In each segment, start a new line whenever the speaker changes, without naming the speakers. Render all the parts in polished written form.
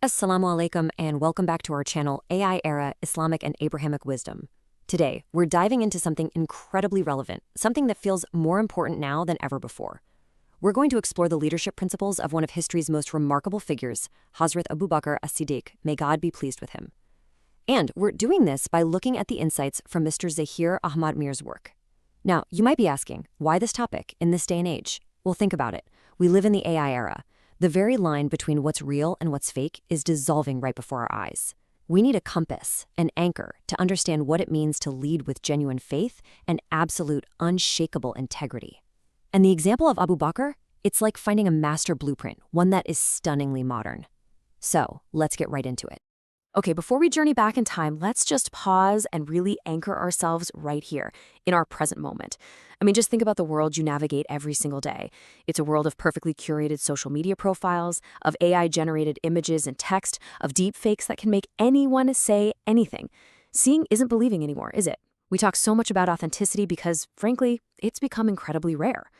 Assalamu alaikum and welcome back to our channel AI Era, Islamic and Abrahamic Wisdom. Today, we're diving into something incredibly relevant, something that feels more important now than ever before. We're going to explore the leadership principles of one of history's most remarkable figures, Hazrat Abu Bakr as-Siddiq, may God be pleased with him. And we're doing this by looking at the insights from Mr. Zahir Ahmad Mir's work. Now, you might be asking, why this topic in this day and age? Well, think about it. We live in the AI era. The very line between what's real and what's fake is dissolving right before our eyes. We need a compass, an anchor, to understand what it means to lead with genuine faith and absolute, unshakable integrity. And the example of Abu Bakr, it's like finding a master blueprint, one that is stunningly modern. So, let's get right into it.
Okay, before we journey back in time, let's just pause and really anchor ourselves right here in our present moment. Just think about the world you navigate every single day. It's a world of perfectly curated social media profiles, of AI-generated images and text, of deepfakes that can make anyone say anything. Seeing isn't believing anymore, is it? We talk so much about authenticity because, frankly, it's become incredibly rare.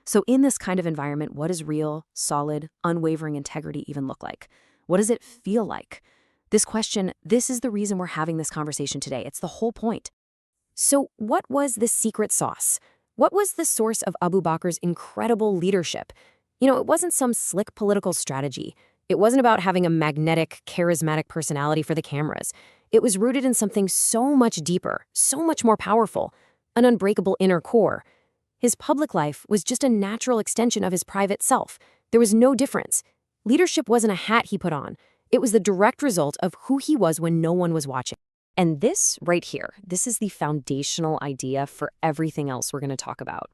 So in this kind of environment, what does real, solid, unwavering integrity even look like? What does it feel like? This is the reason we're having this conversation today. It's the whole point. So what was the secret sauce? What was the source of Abu Bakr's incredible leadership? It wasn't some slick political strategy. It wasn't about having a magnetic, charismatic personality for the cameras. It was rooted in something so much deeper, so much more powerful, an unbreakable inner core. His public life was just a natural extension of his private self. There was no difference. Leadership wasn't a hat he put on. It was the direct result of who he was when no one was watching. And this right here, this is the foundational idea for everything else we're going to talk about.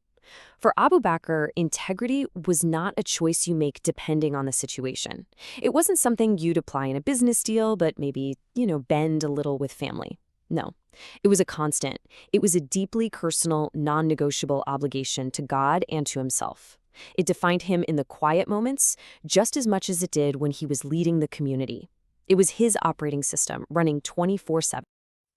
For Abu Bakr, integrity was not a choice you make depending on the situation. It wasn't something you'd apply in a business deal, but maybe, bend a little with family. No, it was a constant. It was a deeply personal, non-negotiable obligation to God and to himself. It defined him in the quiet moments just as much as it did when he was leading the community. It was his operating system, running 24/7.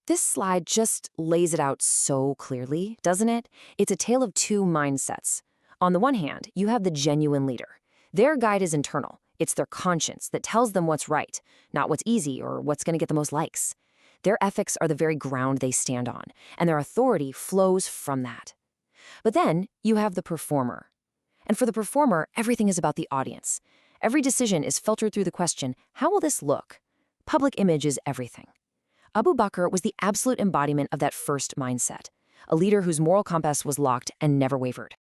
This slide just lays it out so clearly, doesn't it? It's a tale of two mindsets. On the one hand, you have the genuine leader. Their guide is internal. It's their conscience that tells them what's right, not what's easy or what's going to get the most likes. Their ethics are the very ground they stand on, and their authority flows from that. But then you have the performer. And for the performer, everything is about the audience. Every decision is filtered through the question, how will this look? Public image is everything. Abu Bakr was the absolute embodiment of that first mindset, a leader whose moral compass was locked and never wavered.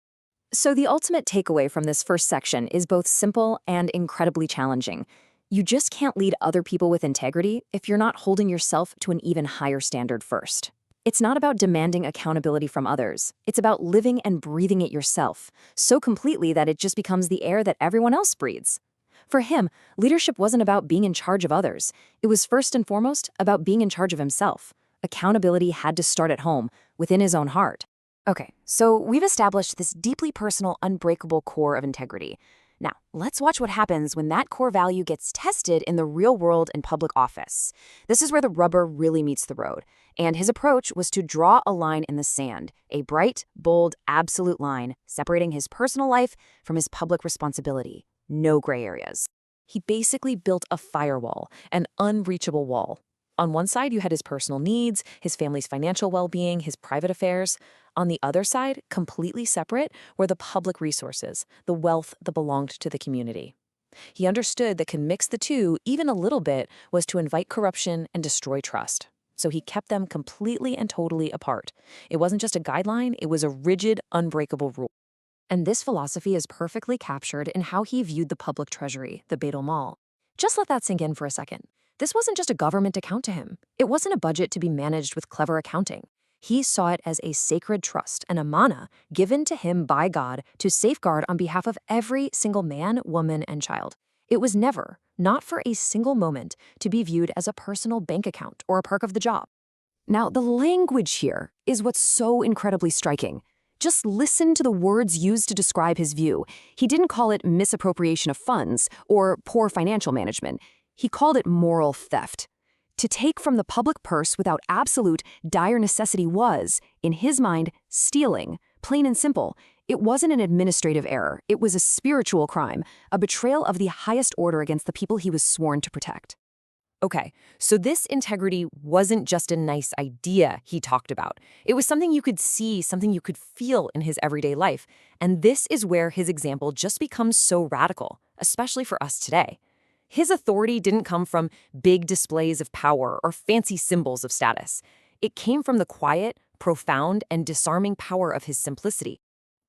So the ultimate takeaway from this first section is both simple and incredibly challenging. You just can't lead other people with integrity if you're not holding yourself to an even higher standard first. It's not about demanding accountability from others. It's about living and breathing it yourself, so completely that it just becomes the air that everyone else breathes. For him, leadership wasn't about being in charge of others. It was first and foremost about being in charge of himself. Accountability had to start at home, within his own heart. Okay, so we've established this deeply personal, unbreakable core of integrity. Now, let's watch what happens when that core value gets tested in the real world in public office. This is where the rubber really meets the road. And his approach was to draw a line in the sand, a bright, bold, absolute line separating his personal life from his public responsibility. No gray areas. He basically built a firewall, an unreachable wall. On one side, you had his personal needs, his family's financial well-being, his private affairs. On the other side, completely separate, were the public resources, the wealth that belonged to the community. He understood that to mix the two, even a little bit, was to invite corruption and destroy trust. So he kept them completely and totally apart. It wasn't just a guideline, it was a rigid, unbreakable rule. And this philosophy is perfectly captured in how he viewed the public treasury, the Beit al-Mal. Just let that sink in for a second. This wasn't just a government account to him. It wasn't a budget to be managed with clever accounting. He saw it as a sacred trust, an amana, given to him by God to safeguard on behalf of every single man, woman, and child. It was never, not for a single moment, to be viewed as a personal bank account or a perk of the job. Now, the language here is what's so incredibly striking. Just listen to the words used to describe his view. He didn't call it misappropriation of funds or poor financial management. He called it moral theft. To take from the public purse without absolute, dire necessity was, in his mind, stealing, plain and simple. It wasn't an administrative error. It was a spiritual crime, a betrayal of the highest order against the people he was sworn to protect.
Okay, so this integrity wasn't just a nice idea he talked about. It was something you could see, something you could feel in his everyday life. And this is where his example just becomes so radical, especially for us today. His authority didn't come from big displays of power or fancy symbols of status. It came from the quiet, profound, and disarming power of his simplicity.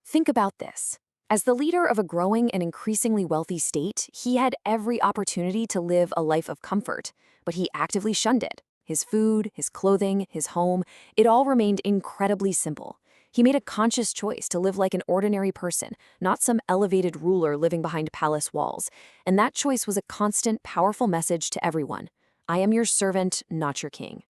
Think about this. As the leader of a growing and increasingly wealthy state, he had every opportunity to live a life of comfort, but he actively shunned it. His food, his clothing, his home, it all remained incredibly simple. He made a conscious choice to live like an ordinary person, not some elevated ruler living behind palace walls. And that choice was a constant, powerful message to everyone. I am your servant, not your king.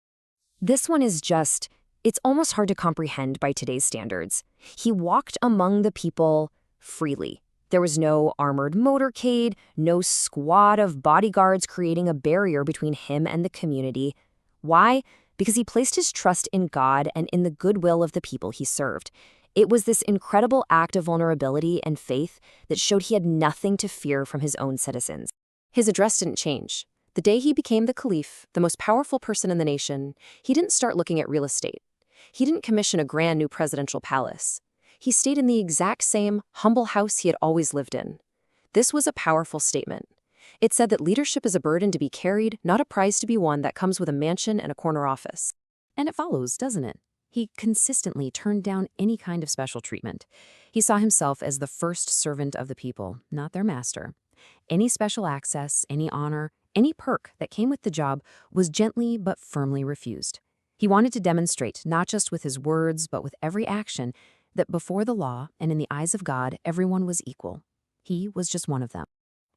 This one is just, it's almost hard to comprehend by today's standards. He walked among the people freely. There was no armored motorcade, no squad of bodyguards creating a barrier between him and the community. Why? Because he placed his trust in God and in the goodwill of the people he served. It was this incredible act of vulnerability and faith that showed he had nothing to fear from his own citizens. His address didn't change. The day he became the caliph, the most powerful person in the nation, he didn't start looking at real estate. He didn't commission a grand new presidential palace. He stayed in the exact same humble house he had always lived in. This was a powerful statement. It said that leadership is a burden to be carried, not a prize to be won that comes with a mansion and a corner office.
And it follows, doesn't it? He consistently turned down any kind of special treatment. He saw himself as the first servant of the people, not their master. Any special access, any honor, any perk that came with the job was gently but firmly refused. He wanted to demonstrate, not just with his words, but with every action, that before the law and in the eyes of God, everyone was equal. He was just one of them.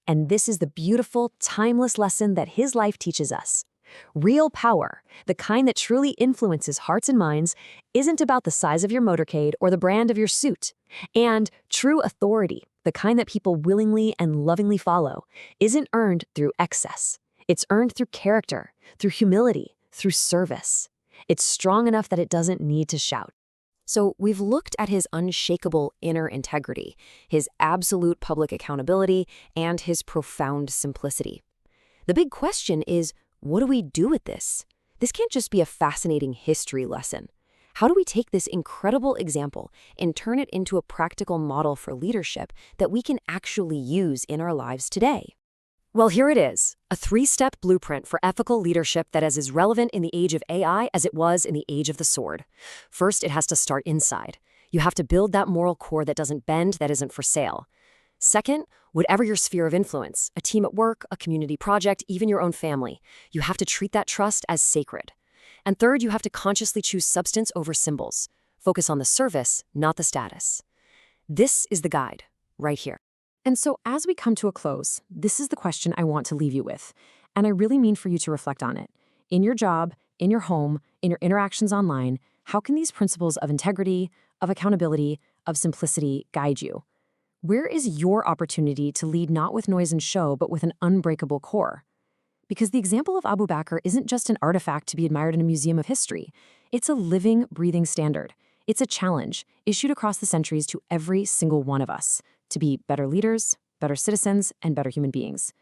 And this is the beautiful, timeless lesson that his life teaches us. Real power, the kind that truly influences hearts and minds, isn't about the size of your motorcade or the brand of your suit. And true authority, the kind that people willingly and lovingly follow, isn't earned through excess. It's earned through character, through humility, through service. It's strong enough that it doesn't need to shout. So we've looked at his unshakable inner integrity, his absolute public accountability, and his profound simplicity. The big question is, what do we do with this? This can't just be a fascinating history lesson. How do we take this incredible example and turn it into a practical model for leadership that we can actually use in our lives today? Well, here it is, a 3-step blueprint for ethical leadership that is as relevant in the age of AI as it was in the age of the sword. First, it has to start inside. You have to build that moral core that doesn't bend, that isn't for sale. Second, whatever your sphere of influence, a team at work, a community project, even your own family, you have to treat that trust as sacred. And third, you have to consciously choose substance over symbols. Focus on the service, not the status. This is the guide, right here.
And so as we come to a close, this is the question I want to leave you with. And I really mean for you to reflect on it. In your job, in your home, in your interactions online, how can these principles of integrity, of accountability, of simplicity guide you? Where is your opportunity to lead not with noise and show, but with an unbreakable core? Because the example of Abu Bakr isn't just an artifact to be admired in a museum of history. It's a living, breathing standard. It's a challenge issued across the centuries to every single one of us to be better leaders, better citizens, and better human beings.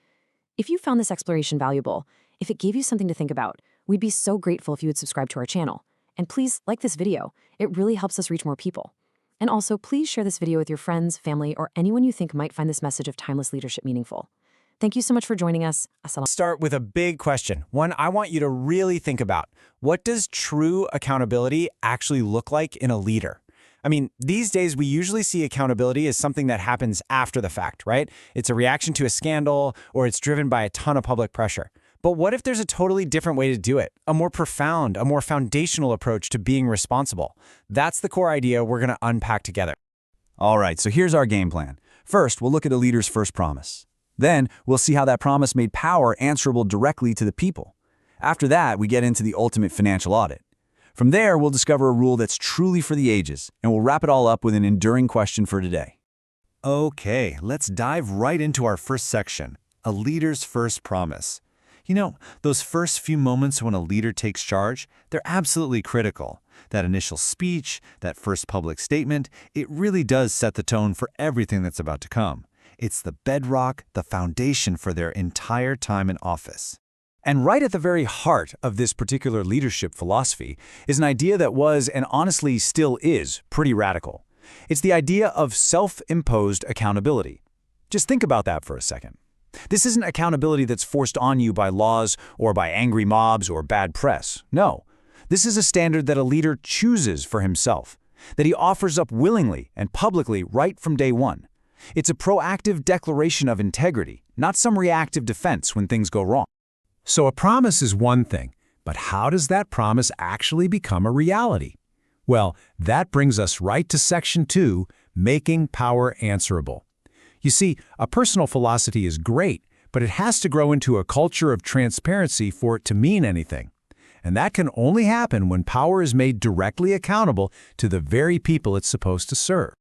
If you found this exploration valuable, if it gave you something to think about, we'd be so grateful if you would subscribe to our channel. And please like this video. It really helps us reach more people. And also, please share this video with your friends, family, or anyone you think might find this message of timeless leadership meaningful. Thank you so much for joining us.
Start with a big question, one I want you to really think about. What does true accountability actually look like in a leader? I mean, these days we usually see accountability as something that happens after the fact, right? It's a reaction to a scandal or it's driven by a ton of public pressure. But what if there's a totally different way to do it? A more profound, a more foundational approach to being responsible. That's the core idea we're going to unpack together.
All right, so here's our game plan. First, we'll look at a leader's first promise. Then, we'll see how that promise made power answerable directly to the people. After that, we get into the ultimate financial audit. From there, we'll discover a rule that's truly for the ages, and we'll wrap it all up with an enduring question for today.
Okay, let's dive right into our first section, a leader's first promise. You know, those first few moments when a leader takes charge, they're absolutely critical. That initial speech, that first public statement, it really does set the tone for everything that's about to come. It's the bedrock, the foundation for their entire time in office.
And right at the very heart of this particular leadership philosophy is an idea that was, and honestly still is, pretty radical. It's the idea of self-imposed accountability. Just think about that for a second. This isn't accountability that's forced on you by laws or by angry mobs or bad press. No. This is a standard that a leader chooses for himself, that he offers up willingly and publicly right from day one. It's a proactive declaration of integrity, not some reactive defense when things go wrong.
So a promise is one thing, but how does that promise actually become a reality? Well, that brings us right to Section 2, making power answerable. You see, a personal philosophy is great, but it has to grow into a culture of transparency for it to mean anything. And that can only happen when power is made directly accountable to the very people it's supposed to serve.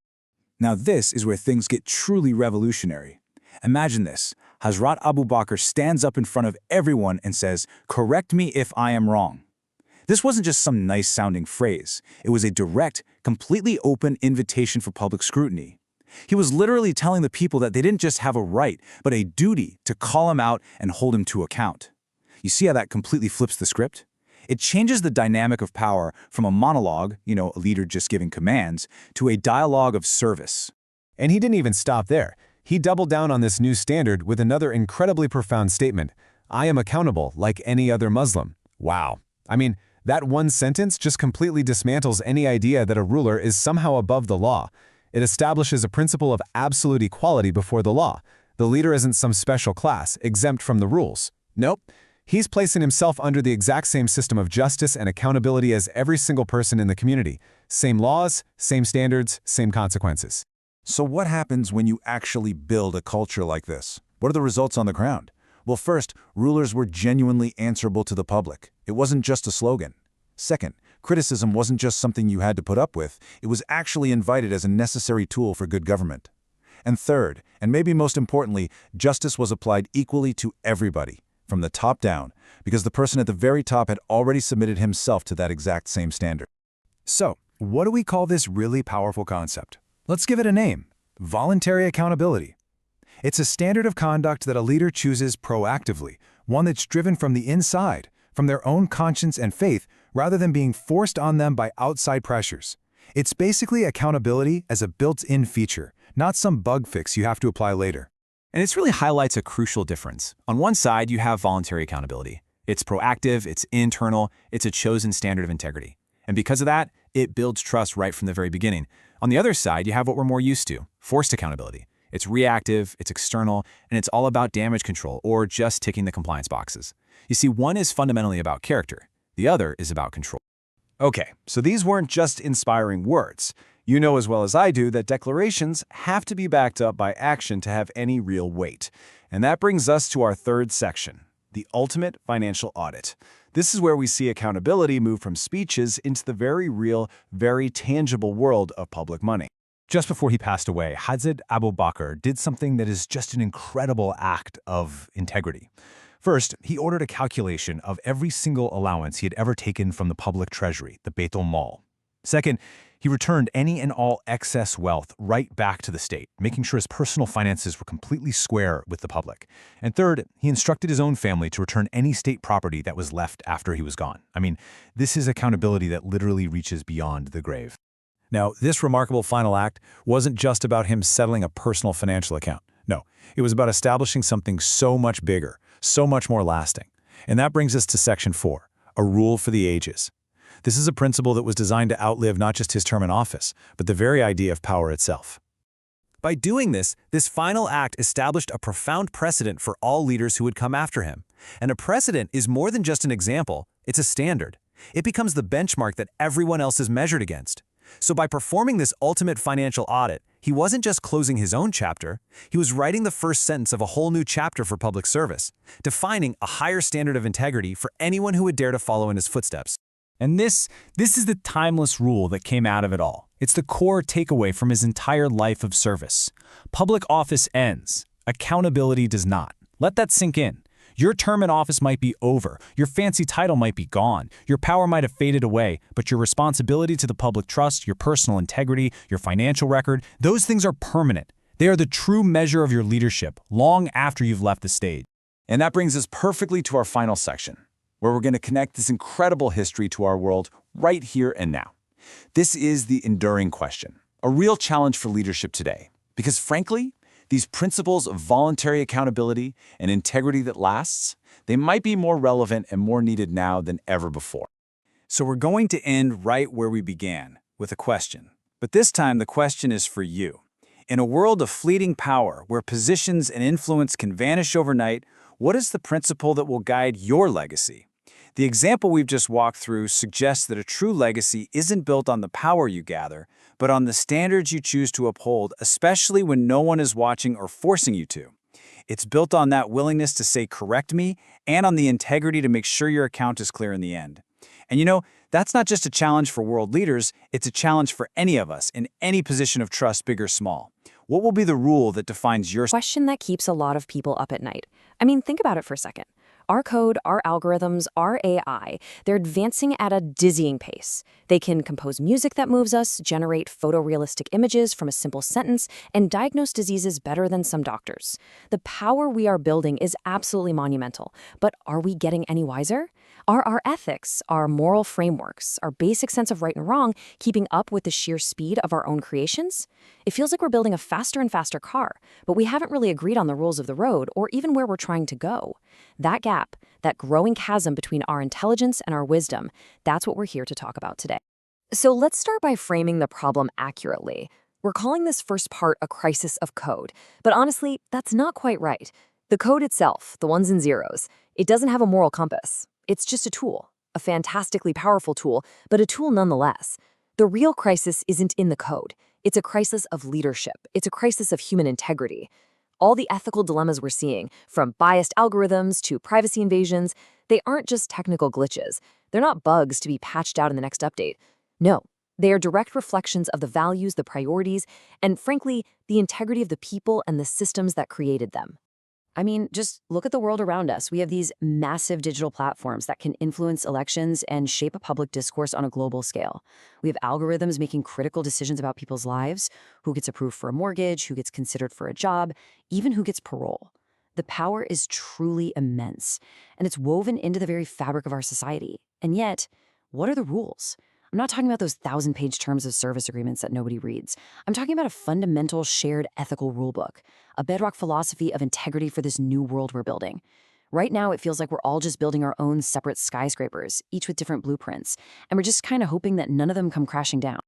Now this is where things get truly revolutionary. Imagine this. Hazrat Abu Bakr stands up in front of everyone and says, "Correct me if I am wrong." This wasn't just some nice-sounding phrase. It was a direct, completely open invitation for public scrutiny. He was literally telling the people that they didn't just have a right, but a duty to call him out and hold him to account. You see how that completely flips the script? It changes the dynamic of power from a monologue, a leader just giving commands, to a dialogue of service.
And he didn't even stop there. He doubled down on this new standard with another incredibly profound statement. I am accountable like any other Muslim. Wow. I mean, that one sentence just completely dismantles any idea that a ruler is somehow above the law. It establishes a principle of absolute equality before the law. The leader isn't some special class, exempt from the rules. Nope. He's placing himself under the exact same system of justice and accountability as every single person in the community. Same laws, same standards, same consequences.
So what happens when you actually build a culture like this? What are the results on the ground? Well, first, rulers were genuinely answerable to the public. It wasn't just a slogan. Second, criticism wasn't just something you had to put up with. It was actually invited as a necessary tool for good government. And third, and maybe most importantly, justice was applied equally to everybody, from the top down, because the person at the very top had already submitted himself to that exact same standard.
So, what do we call this really powerful concept? Let's give it a name: voluntary accountability. It's a standard of conduct that a leader chooses proactively, one that's driven from the inside, from their own conscience and faith, rather than being forced on them by outside pressures. It's basically accountability as a built-in feature, not some bug fix you have to apply later.
And this really highlights a crucial difference. On one side, you have voluntary accountability. It's proactive, it's internal, it's a chosen standard of integrity. And because of that, it builds trust right from the very beginning. On the other side, you have what we're more used to, forced accountability. It's reactive, it's external, and it's all about damage control or just ticking the compliance boxes. You see, one is fundamentally about character. The other is about control.
Okay, so these weren't just inspiring words. You know as well as I do that declarations have to be backed up by action to have any real weight. And that brings us to our third section, the ultimate financial audit. This is where we see accountability move from speeches into the very real, very tangible world of public money. Just before he passed away, Hazrat Abu Bakr did something that is just an incredible act of integrity. First, he ordered a calculation of every single allowance he had ever taken from the public treasury, the Beit al-Mal. Second, he returned any and all excess wealth right back to the state, making sure his personal finances were completely square with the public. And third, he instructed his own family to return any state property that was left after he was gone. I mean, this is accountability that literally reaches beyond the grave. Now, this remarkable final act wasn't just about him settling a personal financial account. No, it was about establishing something so much bigger, so much more lasting. And that brings us to Section 4, a rule for the ages. This is a principle that was designed to outlive not just his term in office, but the very idea of power itself. By doing this, this final act established a profound precedent for all leaders who would come after him. And a precedent is more than just an example, it's a standard. It becomes the benchmark that everyone else is measured against. So by performing this ultimate financial audit, he wasn't just closing his own chapter, he was writing the first sentence of a whole new chapter for public service, defining a higher standard of integrity for anyone who would dare to follow in his footsteps. And this is the timeless rule that came out of it all. It's the core takeaway from his entire life of service. Public office ends. Accountability does not. Let that sink in. Your term in office might be over, your fancy title might be gone, your power might have faded away, but your responsibility to the public trust, your personal integrity, your financial record, those things are permanent. They are the true measure of your leadership long after you've left the stage.
And that brings us perfectly to our final section, where we're going to connect this incredible history to our world right here and now. This is the enduring question, a real challenge for leadership today, because frankly, these principles of voluntary accountability and integrity that lasts, they might be more relevant and more needed now than ever before. So we're going to end right where we began, with a question. But this time, the question is for you. In a world of fleeting power, where positions and influence can vanish overnight, what is the principle that will guide your legacy? The example we've just walked through suggests that a true legacy isn't built on the power you gather, but on the standards you choose to uphold, especially when no one is watching or forcing you to. It's built on that willingness to say "correct me" and on the integrity to make sure your account is clear in the end. And that's not just a challenge for world leaders, it's a challenge for any of us in any position of trust, big or small. What will be the rule that defines your
Question that keeps a lot of people up at night. I mean, think about it for a second. Our code, our algorithms, our AI, they're advancing at a dizzying pace. They can compose music that moves us, generate photorealistic images from a simple sentence, and diagnose diseases better than some doctors. The power we are building is absolutely monumental, but are we getting any wiser? Are our ethics, our moral frameworks, our basic sense of right and wrong keeping up with the sheer speed of our own creations? It feels like we're building a faster and faster car, but we haven't really agreed on the rules of the road or even where we're trying to go. That gap, that growing chasm between our intelligence and our wisdom, that's what we're here to talk about today. So let's start by framing the problem accurately. We're calling this first part a crisis of code, but honestly, that's not quite right. The code itself, the ones and zeros, it doesn't have a moral compass. It's just a tool, a fantastically powerful tool, but a tool nonetheless. The real crisis isn't in the code. It's a crisis of leadership. It's a crisis of human integrity. All the ethical dilemmas we're seeing, from biased algorithms to privacy invasions, they aren't just technical glitches. They're not bugs to be patched out in the next update. No, they are direct reflections of the values, the priorities, and frankly, the integrity of the people and the systems that created them. I mean, just look at the world around us. We have these massive digital platforms that can influence elections and shape a public discourse on a global scale. We have algorithms making critical decisions about people's lives, who gets approved for a mortgage, who gets considered for a job, even who gets parole. The power is truly immense, and it's woven into the very fabric of our society. And yet, what are the rules? I'm not talking about those 1,000-page terms of service agreements that nobody reads. I'm talking about a fundamental shared ethical rulebook, a bedrock philosophy of integrity for this new world we're building. Right now, it feels like we're all just building our own separate skyscrapers, each with different blueprints, and we're just kind of hoping that none of them come crashing down.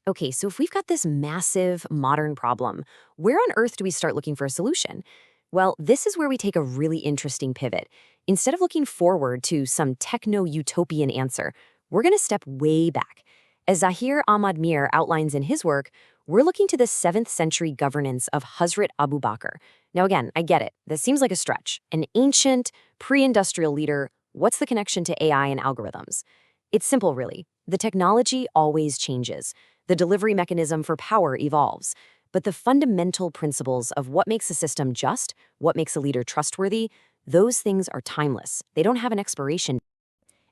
Okay, so if we've got this massive, modern problem, where on earth do we start looking for a solution? Well, this is where we take a really interesting pivot. Instead of looking forward to some techno-utopian answer, we're going to step way back. As Zahir Ahmad Mir outlines in his work, we're looking to the 7th century governance of Hazrat Abu Bakr. Now again, I get it. This seems like a stretch. An ancient, pre-industrial leader, what's the connection to AI and algorithms? It's simple, really. The technology always changes. The delivery mechanism for power evolves. But the fundamental principles of what makes a system just, what makes a leader trustworthy, those things are timeless. They don't have an expiration.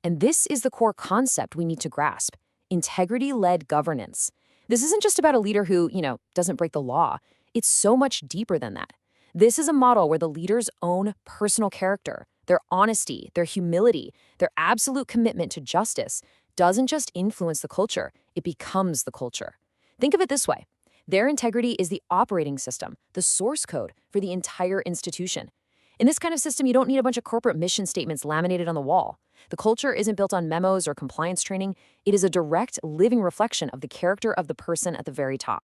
And this is the core concept we need to grasp: integrity-led governance. This isn't just about a leader who, doesn't break the law. It's so much deeper than that. This is a model where the leader's own personal character, their honesty, their humility, their absolute commitment to justice doesn't just influence the culture, it becomes the culture. Think of it this way. Their integrity is the operating system, the source code for the entire institution. In this kind of system, you don't need a bunch of corporate mission statements laminated on the wall. The culture isn't built on memos or compliance training. It is a direct, living reflection of the character of the person at the very top.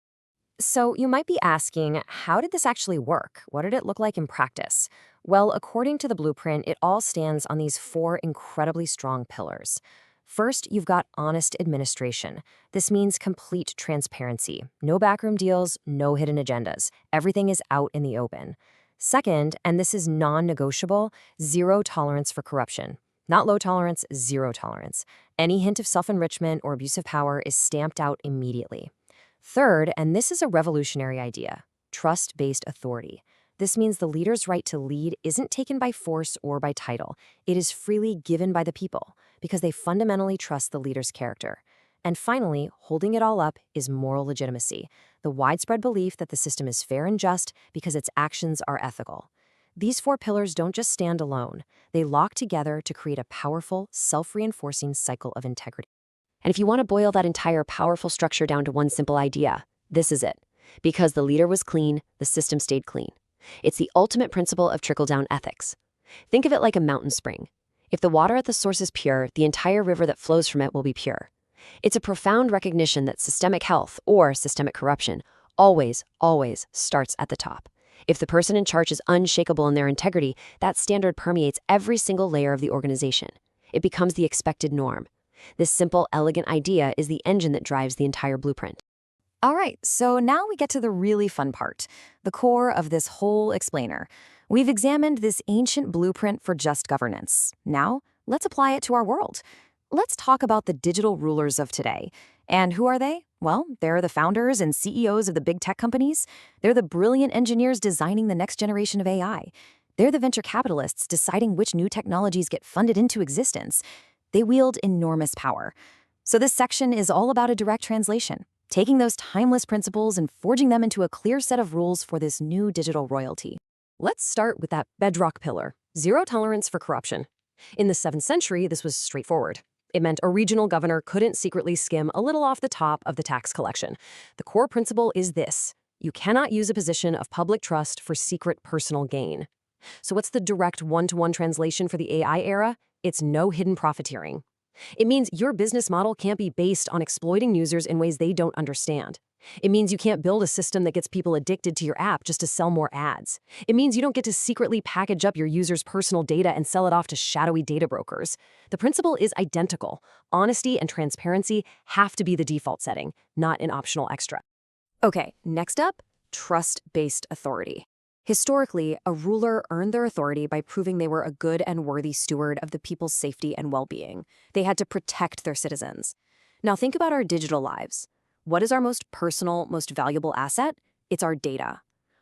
So you might be asking, how did this actually work? What did it look like in practice? Well, according to the blueprint, it all stands on these 4 incredibly strong pillars. First, you've got honest administration. This means complete transparency. No backroom deals, no hidden agendas. Everything is out in the open. Second, and this is non-negotiable, zero tolerance for corruption. Not low tolerance, zero tolerance. Any hint of self-enrichment or abuse of power is stamped out immediately. Third, and this is a revolutionary idea, trust-based authority. This means the leader's right to lead isn't taken by force or by title. It is freely given by the people because they fundamentally trust the leader's character. And finally, holding it all up is moral legitimacy, the widespread belief that the system is fair and just because its actions are ethical.
These four pillars don't just stand alone. They lock together to create a powerful, self-reinforcing cycle of integrity. And if you want to boil that entire powerful structure down to one simple idea, this is it. Because the leader was clean, the system stayed clean. It's the ultimate principle of trickle-down ethics. Think of it like a mountain spring. If the water at the source is pure, the entire river that flows from it will be pure. It's a profound recognition that systemic health, or systemic corruption, always starts at the top. If the person in charge is unshakable in their integrity, that standard permeates every single layer of the organization. It becomes the expected norm. This simple, elegant idea is the engine that drives the entire blueprint.
All right, so now we get to the really fun part, the core of this whole explainer. We've examined this ancient blueprint for just governance. Now, let's apply it to our world. Let's talk about the digital rulers of today. And who are they? Well, they're the founders and CEOs of the big tech companies. They're the brilliant engineers designing the next generation of AI. They're the venture capitalists deciding which new technologies get funded into existence. They wield enormous power. So this section is all about a direct translation, taking those timeless principles and forging them into a clear set of rules for this new digital royalty.
Let's start with that bedrock pillar, zero tolerance for corruption. In the 7th century, this was straightforward. It meant a regional governor couldn't secretly skim a little off the top of the tax collection. The core principle is this: you cannot use a position of public trust for secret personal gain. So what's the direct one-to-one translation for the AI era? It's no hidden profiteering. It means your business model can't be based on exploiting users in ways they don't understand. It means you can't build a system that gets people addicted to your app just to sell more ads. It means you don't get to secretly package up your users' personal data and sell it off to shadowy data brokers. The principle is identical. Honesty and transparency have to be the default setting, not an optional extra.
Okay, next up, trust-based authority. Historically, a ruler earned their authority by proving they were a good and worthy steward of the people's safety and well-being. They had to protect their citizens. Now think about our digital lives. What is our most personal, most valuable asset? It's our data.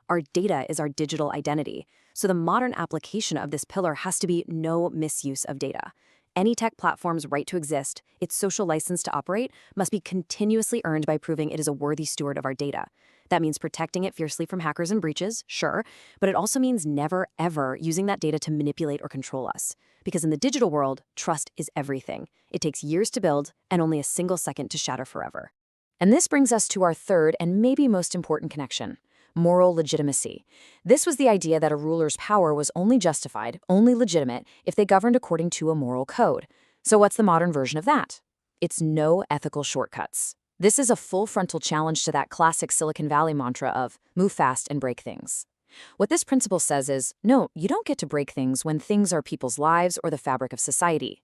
Our data is our digital identity. So the modern application of this pillar has to be no misuse of data. Any tech platform's right to exist, its social license to operate, must be continuously earned by proving it is a worthy steward of our data. That means protecting it fiercely from hackers and breaches, sure, but it also means never, ever using that data to manipulate or control us. Because in the digital world, trust is everything. It takes years to build and only a single second to shatter forever. And this brings us to our third and maybe most important connection: moral legitimacy. This was the idea that a ruler's power was only justified, only legitimate, if they governed according to a moral code. So what's the modern version of that? It's no ethical shortcuts. This is a full frontal challenge to that classic Silicon Valley mantra of move fast and break things. What this principle says is, no, you don't get to break things when things are people's lives or the fabric of society.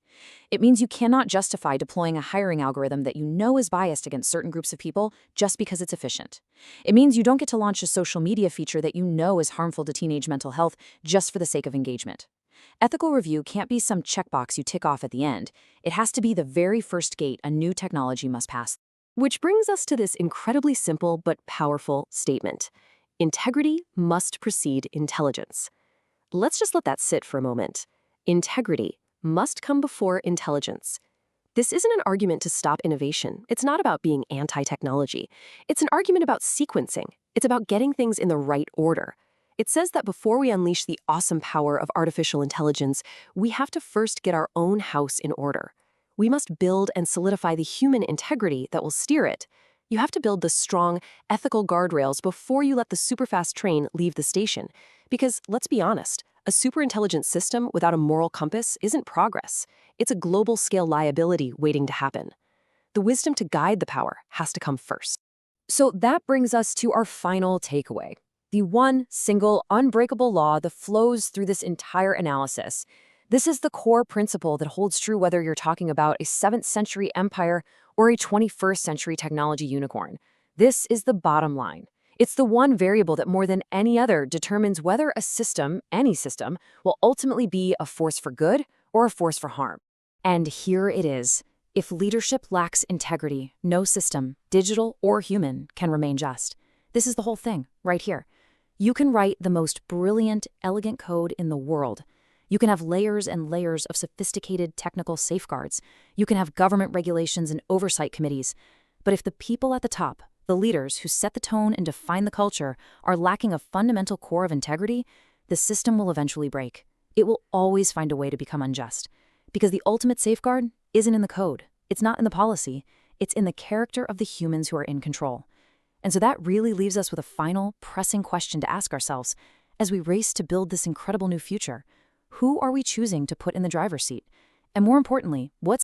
It means you cannot justify deploying a hiring algorithm that you know is biased against certain groups of people just because it's efficient. It means you don't get to launch a social media feature that you know is harmful to teenage mental health just for the sake of engagement. Ethical review can't be some checkbox you tick off at the end. It has to be the very first gate a new technology must pass.
Which brings us to this incredibly simple but powerful statement: integrity must precede intelligence. Let's just let that sit for a moment. Integrity must come before intelligence. This isn't an argument to stop innovation. It's not about being anti-technology. It's an argument about sequencing. It's about getting things in the right order. It says that before we unleash the awesome power of artificial intelligence, we have to first get our own house in order. We must build and solidify the human integrity that will steer it. You have to build the strong, ethical guardrails before you let the superfast train leave the station. Because, let's be honest, a superintelligent system without a moral compass isn't progress. It's a global-scale liability waiting to happen. The wisdom to guide the power has to come first.
So that brings us to our final takeaway: the one single unbreakable law that flows through this entire analysis. This is the core principle that holds true whether you're talking about a 7th century empire or a 21st century technology unicorn. This is the bottom line. It's the one variable that more than any other determines whether a system, any system, will ultimately be a force for good or a force for harm. And here it is. If leadership lacks integrity, no system, digital or human, can remain just. This is the whole thing, right here. You can write the most brilliant, elegant code in the world. You can have layers and layers of sophisticated technical safeguards. You can have government regulations and oversight committees. But if the people at the top, the leaders who set the tone and define the culture, are lacking a fundamental core of integrity, the system will eventually break. It will always find a way to become unjust. Because the ultimate safeguard isn't in the code. It's not in the policy. It's in the character of the humans who are in control. And so that really leaves us with a final, pressing question to ask ourselves as we race to build this incredible new future. Who are we choosing to put in the driver's seat? And more importantly, what's